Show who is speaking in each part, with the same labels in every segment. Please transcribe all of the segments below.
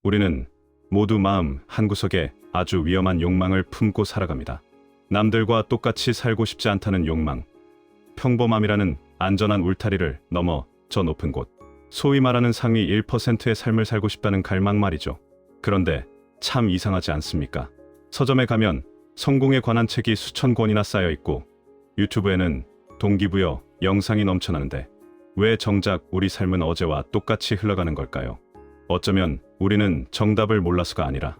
Speaker 1: 우리는 모두 마음 한구석에 아주 위험한 욕망을 품고 살아갑니다. 남들과 똑같이 살고 싶지 않다는 욕망, 평범함이라는 안전한 울타리를 넘어 저 높은 곳, 소위 말하는 상위 1%의 삶을 살고 싶다는 갈망 말이죠. 그런데 참 이상하지 않습니까? 서점에 가면 성공에 관한 책이 수천 권이나 쌓여 있고 유튜브에는 동기부여 영상이 넘쳐나는데 왜 정작 우리 삶은 어제와 똑같이 흘러가는 걸까요? 어쩌면 우리는 정답을 몰라서가 아니라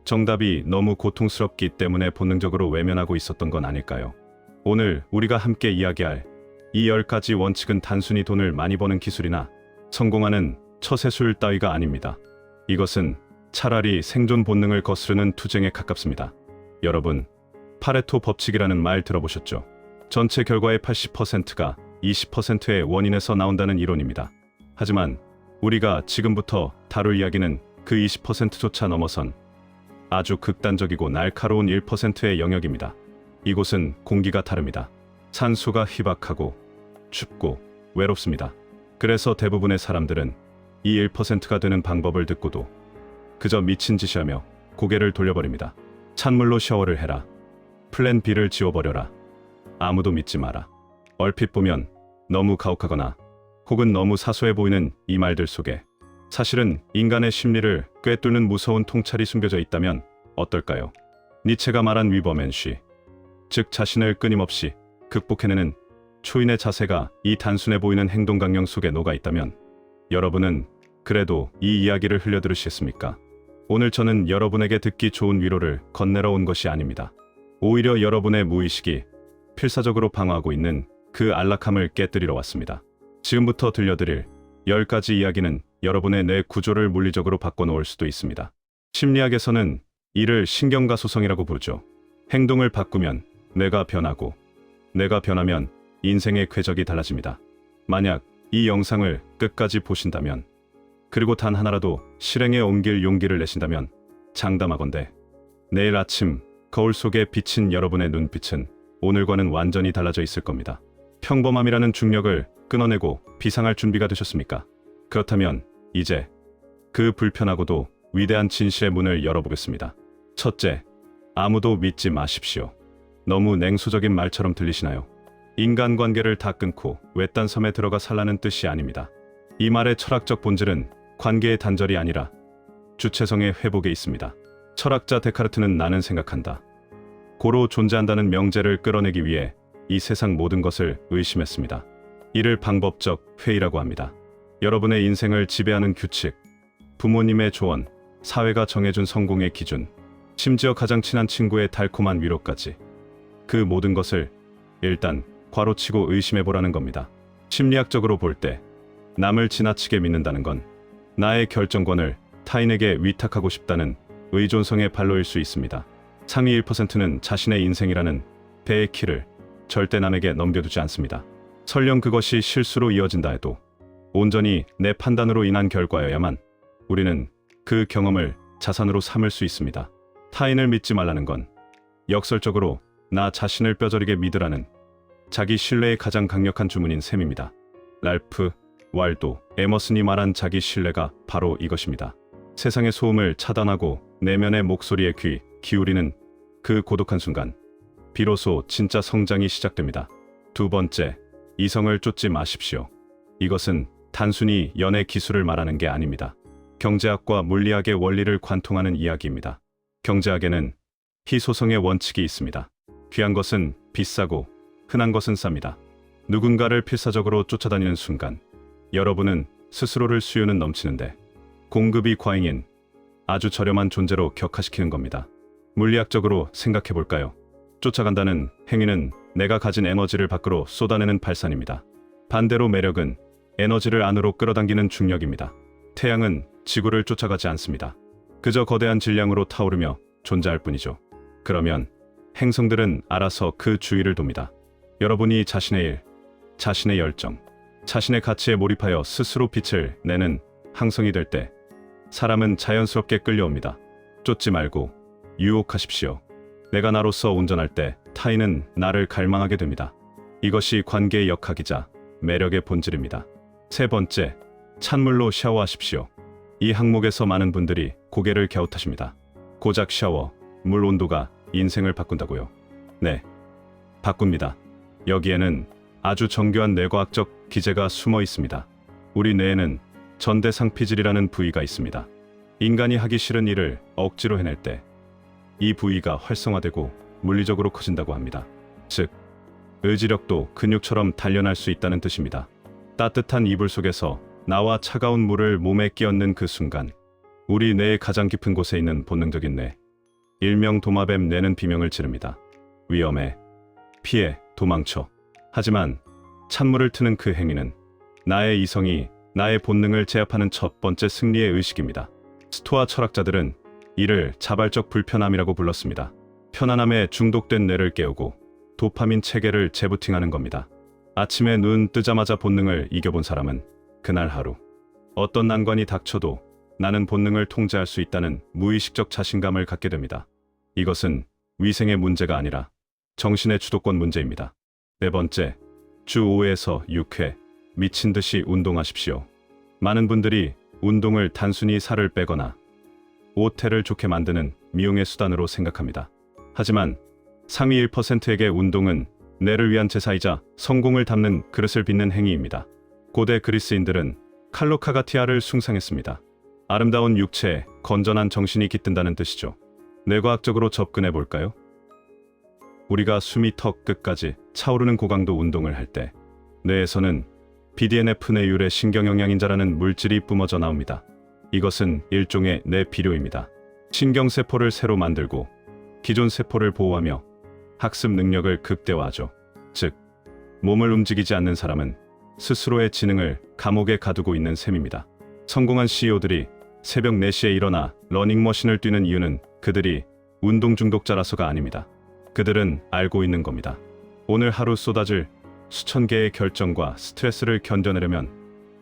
Speaker 1: 정답이 너무 고통스럽기 때문에 본능적으로 외면하고 있었던 건 아닐까요? 오늘 우리가 함께 이야기할 이 10가지 원칙은 단순히 돈을 많이 버는 기술이나 성공하는 처세술 따위가 아닙니다. 이것은 차라리 생존 본능을 거스르는 투쟁에 가깝습니다. 여러분, 파레토 법칙이라는 말 들어보셨죠? 전체 결과의 80%가 20%의 원인에서 나온다는 이론입니다. 하지만 우리가 지금부터 다룰 이야기는 그 20%조차 넘어선 아주 극단적이고 날카로운 1%의 영역입니다. 이곳은 공기가 다릅니다. 산소가 희박하고 춥고 외롭습니다. 그래서 대부분의 사람들은 이 1%가 되는 방법을 듣고도 그저 미친 짓이라며 고개를 돌려버립니다. 찬물로 샤워를 해라. 플랜 B를 지워버려라. 아무도 믿지 마라. 얼핏 보면 너무 가혹하거나 혹은 너무 사소해 보이는 이 말들 속에 사실은 인간의 심리를 꿰뚫는 무서운 통찰이 숨겨져 있다면 어떨까요? 니체가 말한 위버맨쉬, 즉 자신을 끊임없이 극복해내는 초인의 자세가 이 단순해 보이는 행동 강령 속에 녹아 있다면 여러분은 그래도 이 이야기를 흘려들으시겠습니까? 오늘 저는 여러분에게 듣기 좋은 위로를 건네러 온 것이 아닙니다. 오히려 여러분의 무의식이 필사적으로 방어하고 있는 그 안락함을 깨뜨리러 왔습니다. 지금부터 들려드릴 10가지 이야기는 여러분의 뇌 구조를 물리적으로 바꿔놓을 수도 있습니다. 심리학에서는 이를 신경가소성이라고 부르죠. 행동을 바꾸면 뇌가 변하고 뇌가 변하면 인생의 궤적이 달라집니다. 만약 이 영상을 끝까지 보신다면 그리고 단 하나라도 실행에 옮길 용기를 내신다면 장담하건대 내일 아침 거울 속에 비친 여러분의 눈빛은 오늘과는 완전히 달라져 있을 겁니다. 평범함이라는 중력을 끊어내고 비상할 준비가 되셨습니까? 그렇다면 이제 그 불편하고도 위대한 진실의 문을 열어보겠습니다. 첫째, 아무도 믿지 마십시오. 너무 냉소적인 말처럼 들리시나요? 인간관계를 다 끊고 외딴 섬에 들어가 살라는 뜻이 아닙니다. 이 말의 철학적 본질은 관계의 단절이 아니라 주체성의 회복에 있습니다. 철학자 데카르트는 나는 생각한다, 고로 존재한다는 명제를 끌어내기 위해 이 세상 모든 것을 의심했습니다. 이를 방법적 회의라고 합니다. 여러분의 인생을 지배하는 규칙, 부모님의 조언, 사회가 정해준 성공의 기준, 심지어 가장 친한 친구의 달콤한 위로까지 그 모든 것을 일단 괄호치고 의심해보라는 겁니다. 심리학적으로 볼 때 남을 지나치게 믿는다는 건 나의 결정권을 타인에게 위탁하고 싶다는 의존성의 발로일 수 있습니다. 상위 1%는 자신의 인생이라는 배의 키를 절대 남에게 넘겨두지 않습니다. 설령 그것이 실수로 이어진다 해도 온전히 내 판단으로 인한 결과여야만 우리는 그 경험을 자산으로 삼을 수 있습니다. 타인을 믿지 말라는 건 역설적으로 나 자신을 뼈저리게 믿으라는 자기 신뢰의 가장 강력한 주문인 셈입니다. 랄프 왈도 에머슨이 말한 자기 신뢰가 바로 이것입니다. 세상의 소음을 차단하고 내면의 목소리에 귀 기울이는 그 고독한 순간 비로소 진짜 성장이 시작됩니다. 두 번째, 이성을 쫓지 마십시오. 이것은 단순히 연애 기술을 말하는 게 아닙니다. 경제학과 물리학의 원리를 관통하는 이야기입니다. 경제학에는 희소성의 원칙이 있습니다. 귀한 것은 비싸고 흔한 것은 쌉니다. 누군가를 필사적으로 쫓아다니는 순간 여러분은 스스로를 수요는 넘치는데 공급이 과잉인 아주 저렴한 존재로 격화시키는 겁니다. 물리학적으로 생각해 볼까요? 쫓아간다는 행위는 내가 가진 에너지를 밖으로 쏟아내는 발산입니다. 반대로 매력은 에너지를 안으로 끌어당기는 중력입니다. 태양은 지구를 쫓아가지 않습니다. 그저 거대한 질량으로 타오르며 존재할 뿐이죠. 그러면 행성들은 알아서 그 주위를 돕니다. 여러분이 자신의 일, 자신의 열정, 자신의 가치에 몰입하여 스스로 빛을 내는 항성이 될 때 사람은 자연스럽게 끌려옵니다. 쫓지 말고 유혹하십시오. 내가 나로서 온전할 때 타인은 나를 갈망하게 됩니다. 이것이 관계의 역학이자 매력의 본질입니다. 세 번째, 찬물로 샤워하십시오. 이 항목에서 많은 분들이 고개를 갸웃하십니다. 고작 샤워, 물 온도가 인생을 바꾼다고요? 네, 바꿉니다. 여기에는 아주 정교한 뇌과학적 기제가 숨어 있습니다. 우리 뇌에는 전대상피질이라는 부위가 있습니다. 인간이 하기 싫은 일을 억지로 해낼 때 이 부위가 활성화되고 물리적으로 커진다고 합니다. 즉, 의지력도 근육처럼 단련할 수 있다는 뜻입니다. 따뜻한 이불 속에서 나와 차가운 물을 몸에 끼얹는 그 순간, 우리 뇌의 가장 깊은 곳에 있는 본능적인 뇌, 일명 도마뱀 뇌는 비명을 지릅니다. 위험해, 피해, 도망쳐. 하지만 찬물을 트는 그 행위는 나의 이성이 나의 본능을 제압하는 첫 번째 승리의 의식입니다. 스토아 철학자들은 이를 자발적 불편함이라고 불렀습니다. 편안함에 중독된 뇌를 깨우고 도파민 체계를 재부팅하는 겁니다. 아침에 눈 뜨자마자 본능을 이겨본 사람은 그날 하루 어떤 난관이 닥쳐도 나는 본능을 통제할 수 있다는 무의식적 자신감을 갖게 됩니다. 이것은 위생의 문제가 아니라 정신의 주도권 문제입니다. 네 번째, 주 5회에서 6회 미친 듯이 운동하십시오. 많은 분들이 운동을 단순히 살을 빼거나 옷태를 좋게 만드는 미용의 수단으로 생각합니다. 하지만 상위 1%에게 운동은 뇌를 위한 제사이자 성공을 담는 그릇을 빚는 행위입니다. 고대 그리스인들은 칼로카가티아를 숭상했습니다. 아름다운 육체에 건전한 정신이 깃든다는 뜻이죠. 뇌과학적으로 접근해 볼까요? 우리가 숨이 턱 끝까지 차오르는 고강도 운동을 할 때 뇌에서는 BDNF 뇌율의 신경영양인자라는 물질이 뿜어져 나옵니다. 이것은 일종의 뇌 비료입니다. 신경세포를 새로 만들고 기존 세포를 보호하며 학습 능력을 극대화하죠. 즉, 몸을 움직이지 않는 사람은 스스로의 지능을 감옥에 가두고 있는 셈입니다. 성공한 CEO들이 새벽 4시에 일어나 러닝머신을 뛰는 이유는 그들이 운동 중독자라서가 아닙니다. 그들은 알고 있는 겁니다. 오늘 하루 쏟아질 수천 개의 결정과 스트레스를 견뎌내려면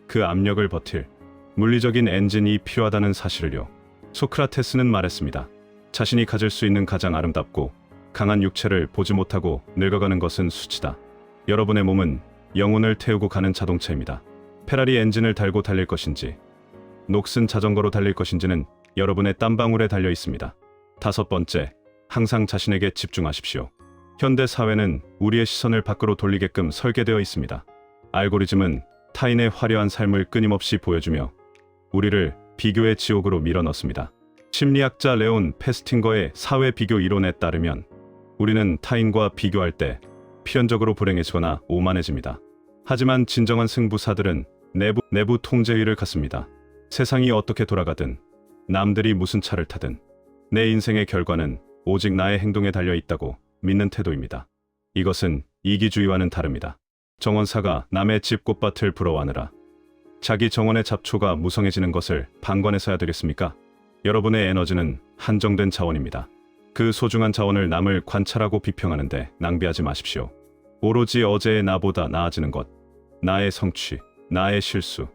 Speaker 1: 그 압력을 버틸 물리적인 엔진이 필요하다는 사실을요. 소크라테스는 말했습니다. 자신이 가질 수 있는 가장 아름답고 강한 육체를 보지 못하고 늙어가는 것은 수치다. 여러분의 몸은 영혼을 태우고 가는 자동차입니다. 페라리 엔진을 달고 달릴 것인지 녹슨 자전거로 달릴 것인지는 여러분의 땀방울에 달려 있습니다. 다섯 번째, 항상 자신에게 집중하십시오. 현대 사회는 우리의 시선을 밖으로 돌리게끔 설계되어 있습니다. 알고리즘은 타인의 화려한 삶을 끊임없이 보여주며 우리를 비교의 지옥으로 밀어넣습니다. 심리학자 레온 페스팅거의 사회 비교 이론에 따르면 우리는 타인과 비교할 때 필연적으로 불행해지거나 오만해집니다. 하지만 진정한 승부사들은 내부 통제의를 갖습니다. 세상이 어떻게 돌아가든 남들이 무슨 차를 타든 내 인생의 결과는 오직 나의 행동에 달려 있다고 믿는 태도입니다. 이것은 이기주의와는 다릅니다. 정원사가 남의 집 꽃밭을 부러워하느라 자기 정원의 잡초가 무성해지는 것을 방관해서야 되겠습니까? 여러분의 에너지는 한정된 자원입니다. 그 소중한 자원을 남을 관찰하고 비평하는데 낭비하지 마십시오. 오로지 어제의 나보다 나아지는 것, 나의 성취, 나의 실수,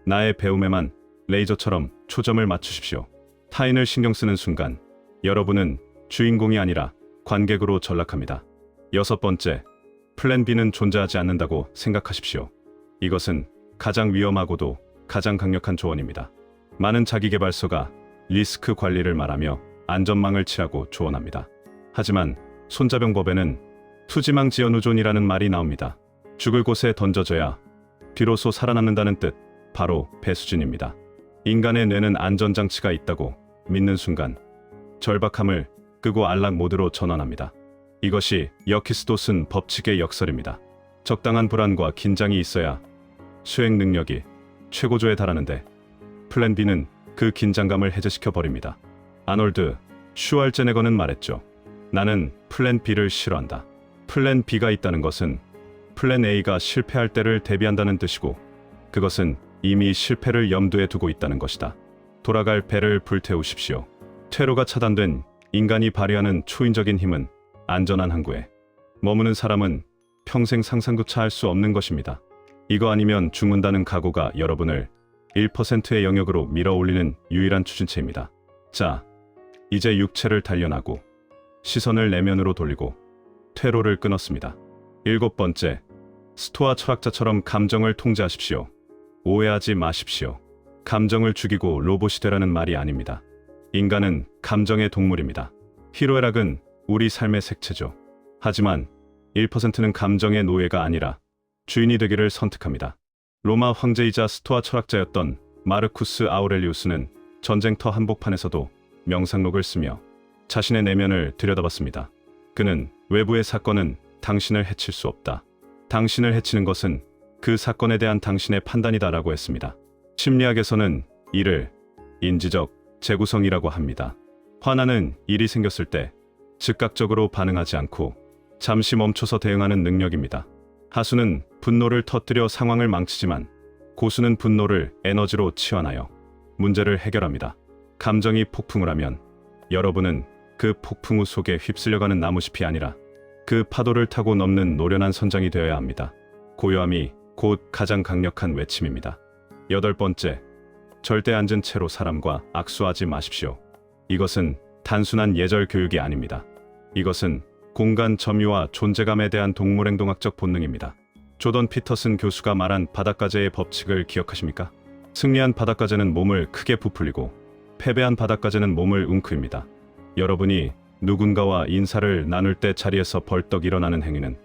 Speaker 1: 나의 배움에만 레이저처럼 초점을 맞추십시오. 타인을 신경 쓰는 순간 여러분은 주인공이 아니라 관객으로 전락합니다. 여섯 번째, 플랜 B는 존재하지 않는다고 생각하십시오. 이것은 가장 위험하고도 가장 강력한 조언입니다. 많은 자기계발서가 리스크 관리를 말하며 안전망을 치라고 조언합니다. 하지만 손자병법에는 투지망 지연우존이라는 말이 나옵니다. 죽을 곳에 던져져야 비로소 살아남는다는 뜻, 바로 배수진입니다. 인간의 뇌는 안전장치가 있다고 믿는 순간 절박함을 끄고 안락 모드로 전환합니다. 이것이 여키스도슨 법칙의 역설입니다. 적당한 불안과 긴장이 있어야 수행 능력이 최고조에 달하는데 플랜 B는 그 긴장감을 해제시켜 버립니다. 아놀드 슈왈제네거는 말했죠. 나는 플랜 B를 싫어한다. 플랜 B가 있다는 것은 플랜 A가 실패할 때를 대비한다는 뜻이고 그것은 이미 실패를 염두에 두고 있다는 것이다. 돌아갈 배를 불태우십시오. 퇴로가 차단된 인간이 발휘하는 초인적인 힘은 안전한 항구에 머무는 사람은 평생 상상조차 할 수 없는 것입니다. 이거 아니면 죽는다는 각오가 여러분을 1%의 영역으로 밀어올리는 유일한 추진체입니다. 자, 이제 육체를 단련하고 시선을 내면으로 돌리고 퇴로를 끊었습니다. 일곱 번째, 스토아 철학자처럼 감정을 통제하십시오. 오해하지 마십시오. 감정을 죽이고 로봇이 되라는 말이 아닙니다. 인간은 감정의 동물입니다. 희로애락은 우리 삶의 색채죠. 하지만 1%는 감정의 노예가 아니라 주인이 되기를 선택합니다. 로마 황제이자 스토아 철학자였던 마르쿠스 아우렐리우스는 전쟁터 한복판에서도 명상록을 쓰며 자신의 내면을 들여다봤습니다. 그는 외부의 사건은 당신을 해칠 수 없다. 당신을 해치는 것은 그 사건에 대한 당신의 판단이다라고 했습니다. 심리학에서는 이를 인지적 재구성이라고 합니다. 화나는 일이 생겼을 때 즉각적으로 반응하지 않고 잠시 멈춰서 대응하는 능력입니다. 하수는 분노를 터뜨려 상황을 망치지만 고수는 분노를 에너지로 치환하여 문제를 해결합니다. 감정이 폭풍을 하면 여러분은 그 폭풍우 속에 휩쓸려가는 나무숲이 아니라 그 파도를 타고 넘는 노련한 선장이 되어야 합니다. 고요함이 곧 가장 강력한 외침입니다. 8번째, 절대 앉은 채로 사람과 악수하지 마십시오. 이것은 단순한 예절 교육이 아닙니다. 이것은 공간 점유와 존재감에 대한 동물행동학적 본능입니다. 조던 피터슨 교수가 말한 바닷가재의 법칙을 기억하십니까? 승리한 바닷가재는 몸을 크게 부풀리고 패배한 바닷가재는 몸을 웅크립니다. 여러분이 누군가와 인사를 나눌 때 자리에서 벌떡 일어나는 행위는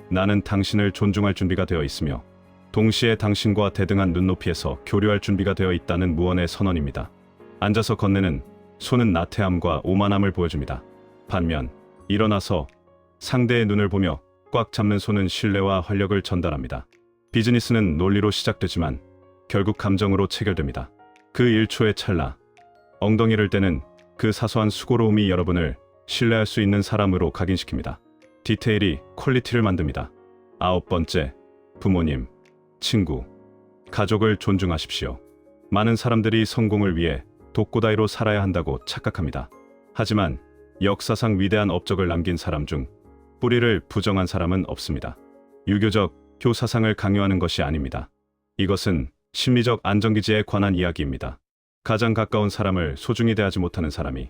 Speaker 1: 나는 당신을 존중할 준비가 되어 있으며 동시에 당신과 대등한 눈높이에서 교류할 준비가 되어 있다는 무언의 선언입니다. 앉아서 건네는 손은 나태함과 오만함을 보여줍니다. 반면 일어나서 상대의 눈을 보며 꽉 잡는 손은 신뢰와 활력을 전달합니다. 비즈니스는 논리로 시작되지만 결국 감정으로 체결됩니다. 그 1초의 찰나, 엉덩이를 떼는 그 사소한 수고로움이 여러분을 신뢰할 수 있는 사람으로 각인시킵니다. 디테일이 퀄리티를 만듭니다. 9번째, 부모님, 친구, 가족을 존중하십시오. 많은 사람들이 성공을 위해 독고다이로 살아야 한다고 착각합니다. 하지만 역사상 위대한 업적을 남긴 사람 중 뿌리를 부정한 사람은 없습니다. 유교적 교사상을 강요하는 것이 아닙니다. 이것은 심리적 안정기지에 관한 이야기입니다. 가장 가까운 사람을 소중히 대하지 못하는 사람이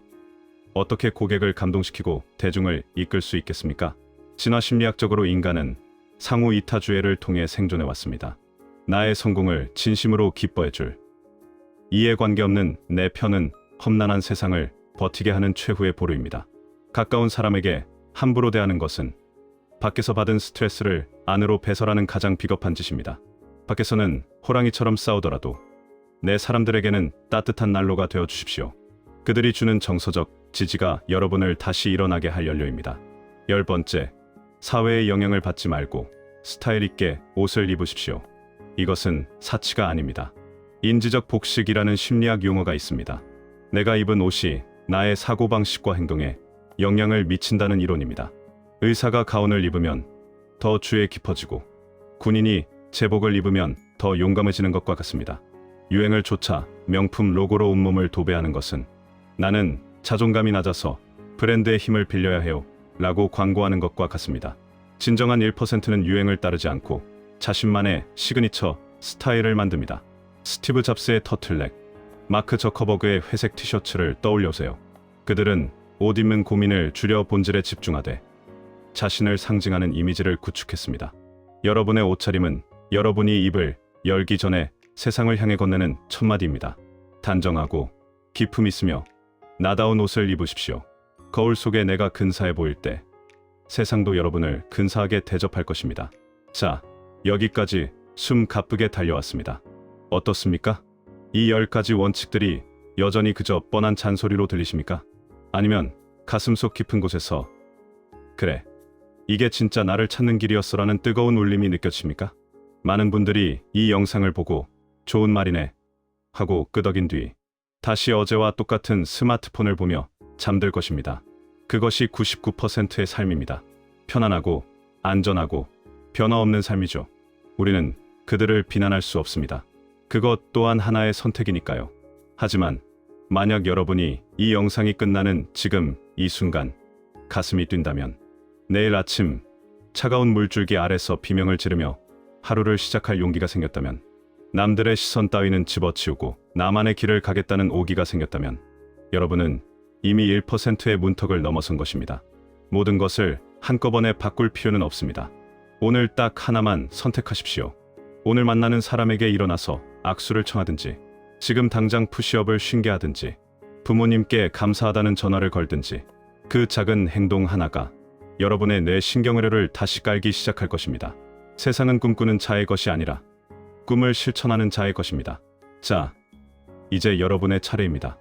Speaker 1: 어떻게 고객을 감동시키고 대중을 이끌 수 있겠습니까? 진화 심리학적으로 인간은 상호 이타주의를 통해 생존해 왔습니다. 나의 성공을 진심으로 기뻐해줄 이해관계 없는 내 편은 험난한 세상을 버티게 하는 최후의 보루입니다. 가까운 사람에게 함부로 대하는 것은 밖에서 받은 스트레스를 안으로 배설하는 가장 비겁한 짓입니다. 밖에서는 호랑이처럼 싸우더라도 내 사람들에게는 따뜻한 난로가 되어 주십시오. 그들이 주는 정서적 지지가 여러분을 다시 일어나게 할 연료입니다. 10번째, 사회의 영향을 받지 말고 스타일 있게 옷을 입으십시오. 이것은 사치가 아닙니다. 인지적 복식이라는 심리학 용어가 있습니다. 내가 입은 옷이 나의 사고방식과 행동에 영향을 미친다는 이론입니다. 의사가 가운을 입으면 더 주에 깊어지고 군인이 제복을 입으면 더 용감해지는 것과 같습니다. 유행을 쫓아 명품 로고로 온몸을 도배하는 것은 나는 자존감이 낮아서 브랜드의 힘을 빌려야 해요 라고 광고하는 것과 같습니다. 진정한 1%는 유행을 따르지 않고 자신만의 시그니처 스타일을 만듭니다. 스티브 잡스의 터틀넥, 마크 저커버그의 회색 티셔츠를 떠올려보세요. 그들은 옷 입는 고민을 줄여 본질에 집중하되 자신을 상징하는 이미지를 구축했습니다. 여러분의 옷차림은 여러분이 입을 열기 전에 세상을 향해 건네는 첫마디입니다. 단정하고 기품 있으며 나다운 옷을 입으십시오. 거울 속에 내가 근사해 보일 때 세상도 여러분을 근사하게 대접할 것입니다. 자, 여기까지 숨 가쁘게 달려왔습니다. 어떻습니까? 이 10가지 원칙들이 여전히 그저 뻔한 잔소리로 들리십니까? 아니면 가슴속 깊은 곳에서 그래, 이게 진짜 나를 찾는 길이었어라는 뜨거운 울림이 느껴집니까? 많은 분들이 이 영상을 보고 좋은 말이네 하고 끄덕인 뒤 다시 어제와 똑같은 스마트폰을 보며 잠들 것입니다. 그것이 99%의 삶입니다. 편안하고 안전하고 변화 없는 삶이죠. 우리는 그들을 비난할 수 없습니다. 그것 또한 하나의 선택이니까요. 하지만 만약 여러분이 이 영상이 끝나는 지금 이 순간 가슴이 뛴다면, 내일 아침 차가운 물줄기 아래서 비명을 지르며 하루를 시작할 용기가 생겼다면, 남들의 시선 따위는 집어치우고 나만의 길을 가겠다는 오기가 생겼다면 여러분은 이미 1%의 문턱을 넘어선 것입니다. 모든 것을 한꺼번에 바꿀 필요는 없습니다. 오늘 딱 하나만 선택하십시오. 오늘 만나는 사람에게 일어나서 악수를 청하든지, 지금 당장 푸시업을 쉰게 하든지, 부모님께 감사하다는 전화를 걸든지, 그 작은 행동 하나가 여러분의 뇌 신경회로를 다시 깔기 시작할 것입니다. 세상은 꿈꾸는 자의 것이 아니라 꿈을 실천하는 자의 것입니다. 자, 이제 여러분의 차례입니다.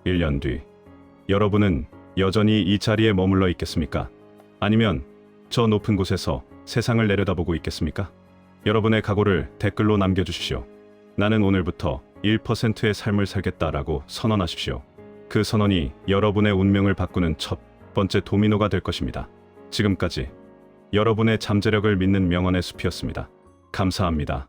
Speaker 1: 1년 뒤, 여러분은 여전히 이 자리에 머물러 있겠습니까? 아니면 저 높은 곳에서 세상을 내려다보고 있겠습니까? 여러분의 각오를 댓글로 남겨주십시오. 나는 오늘부터 1%의 삶을 살겠다라고 선언하십시오. 그 선언이 여러분의 운명을 바꾸는 첫 번째 도미노가 될 것입니다. 지금까지 여러분의 잠재력을 믿는 명언의 숲이었습니다. 감사합니다.